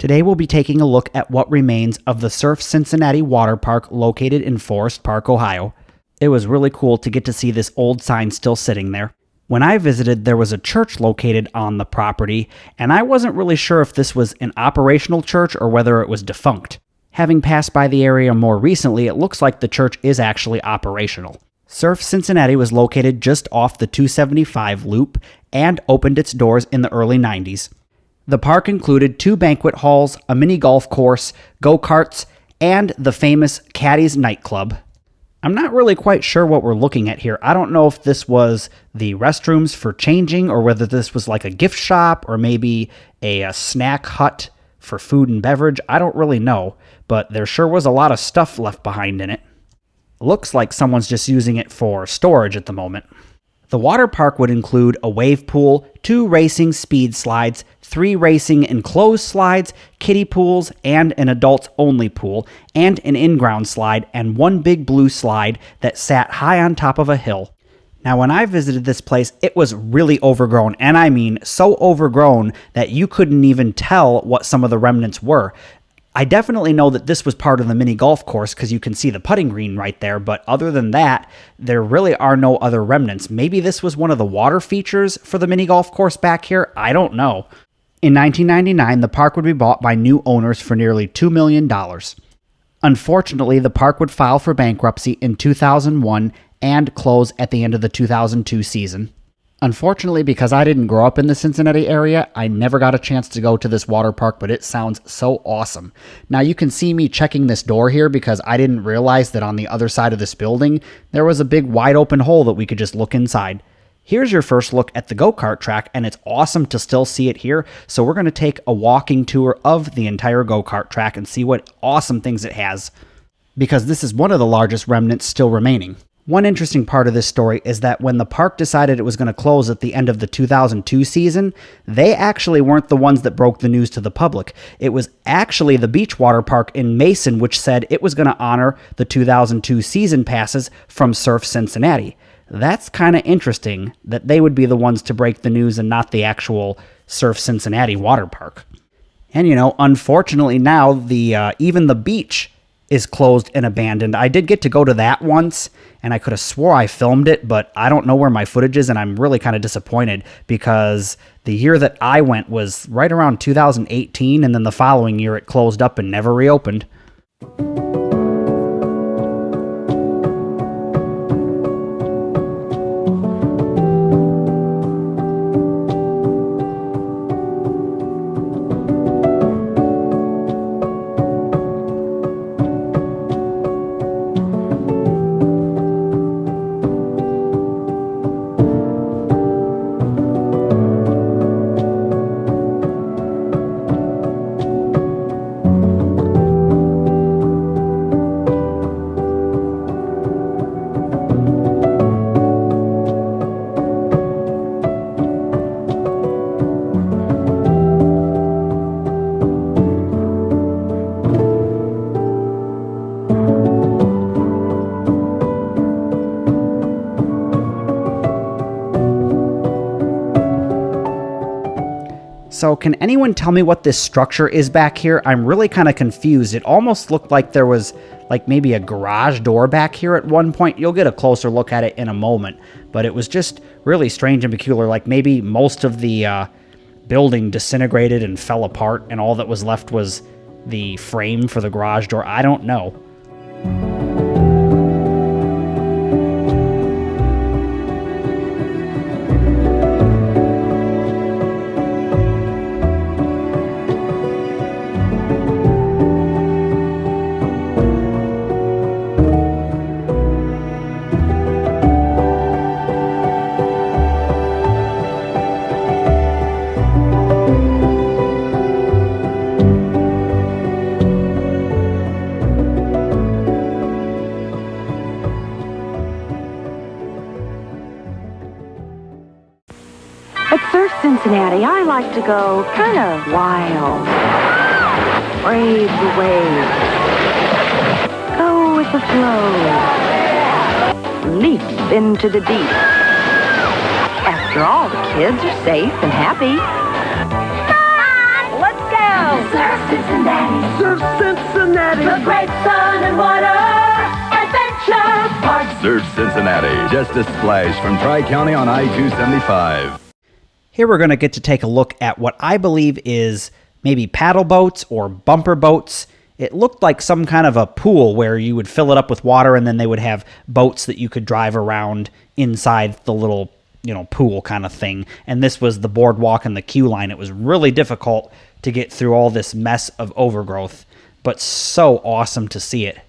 Today we'll be taking a look at what remains of the Surf Cincinnati Waterpark located in Forest Park, Ohio. It was really cool to get to see this old sign still sitting there. When I visited, there was a church located on the property, and I wasn't really sure if this was an operational church or whether it was defunct. Having passed by the area more recently, it looks like the church is actually operational. Surf Cincinnati was located just off the 275 loop and opened its doors in the early 90s. The park included 2 banquet halls, a mini golf course, go-karts, and the famous Caddy's nightclub. I'm not really quite sure what we're looking at here. I don't know if this was the restrooms for changing or whether this was like a gift shop or maybe a snack hut for food and beverage. I don't really know, but there sure was a lot of stuff left behind in it. Looks like someone's just using it for storage at the moment. The water park would include a wave pool, 2 racing speed slides, 3 racing enclosed slides, kiddie pools, and an adults-only pool, and an in-ground slide, and 1 big blue slide that sat high on top of a hill. Now, when I visited this place, it was really overgrown, and I mean so overgrown that you couldn't even tell what some of the remnants were. I definitely know that this was part of the mini golf course because you can see the putting green right there, but other than that, there really are no other remnants. Maybe this was one of the water features for the mini golf course back here. I don't know. In 1999, the park would be bought by new owners for nearly $2 million. Unfortunately, the park would file for bankruptcy in 2001 and close at the end of the 2002 season. Unfortunately, because I didn't grow up in the Cincinnati area, I never got a chance to go to this water park, but it sounds so awesome. Now you can see me checking this door here because I didn't realize that on the other side of this building, there was a big wide open hole that we could just look inside. Here's your first look at the go-kart track, and it's awesome to still see it here, so we're going to take a walking tour of the entire go-kart track and see what awesome things it has, because this is one of the largest remnants still remaining. One interesting part of this story is that when the park decided it was going to close at the end of the 2002 season, they actually weren't the ones that broke the news to the public. It was actually the beach water park in Mason which said it was going to honor the 2002 season passes from Surf Cincinnati. That's kind of interesting that they would be the ones to break the news and not the actual Surf Cincinnati water park. And unfortunately now even the beach is closed and abandoned. I did get to go to that once, and I could have swore I filmed it, but I don't know where my footage is, and I'm really kind of disappointed because the year that I went was right around 2018, and then the following year it closed up and never reopened. So can anyone tell me what this structure is back here? I'm really kind of confused. It almost looked like there was like maybe a garage door back here at one point. You'll get a closer look at it in a moment, but it was just really strange and peculiar. Like maybe most of the building disintegrated and fell apart and all that was left was the frame for the garage door. I don't know. At Surf Cincinnati, I like to go kind of wild. Brave the waves. Go with the flow. Leap into the deep. After all, the kids are safe and happy. Let's go! go. Surf Cincinnati. Surf Cincinnati. The great sun and water adventure park. Surf Cincinnati, just a splash from Tri-County on I-275. Here we're going to get to take a look at what I believe is maybe paddle boats or bumper boats. It looked like some kind of a pool where you would fill it up with water and then they would have boats that you could drive around inside the little, pool kind of thing. And this was the boardwalk and the queue line. It was really difficult to get through all this mess of overgrowth, but so awesome to see it.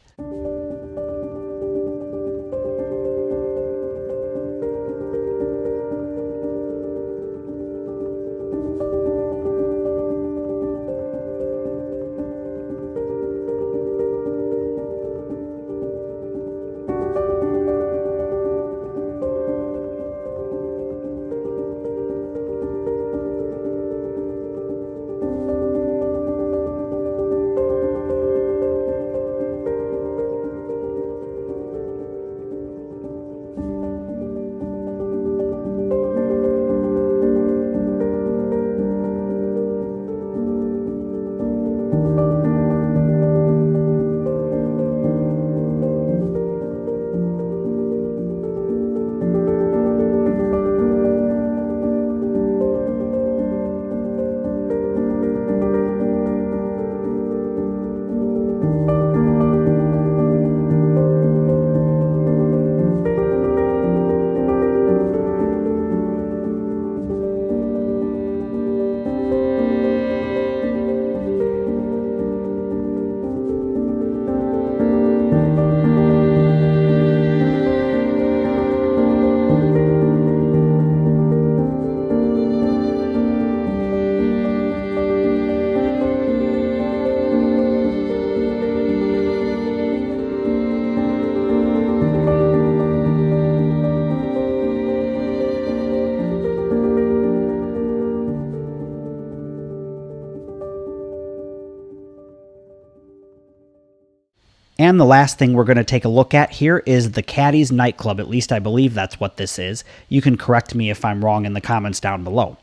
And the last thing we're going to take a look at here is the Caddies nightclub. At least I believe that's what this is. You can correct me if I'm wrong in the comments down below.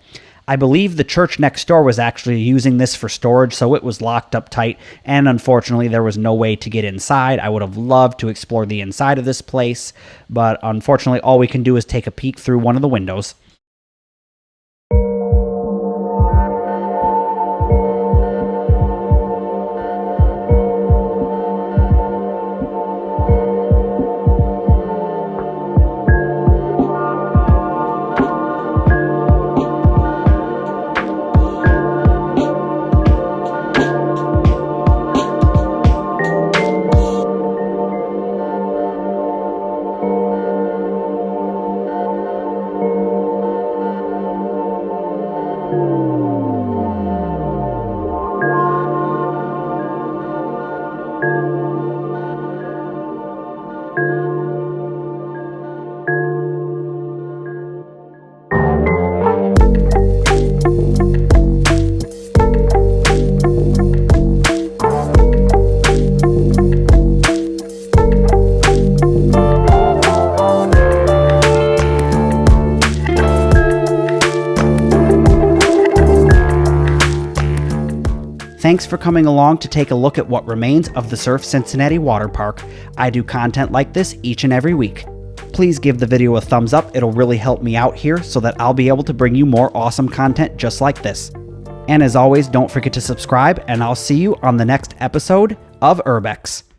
I believe the church next door was actually using this for storage, so it was locked up tight, and unfortunately there was no way to get inside. I would have loved to explore the inside of this place, but unfortunately all we can do is take a peek through one of the windows. Thanks for coming along to take a look at what remains of the Surf Cincinnati Waterpark. I do content like this each and every week. Please give the video a thumbs up, it'll really help me out here so that I'll be able to bring you more awesome content just like this. And as always, don't forget to subscribe, and I'll see you on the next episode of Urbex.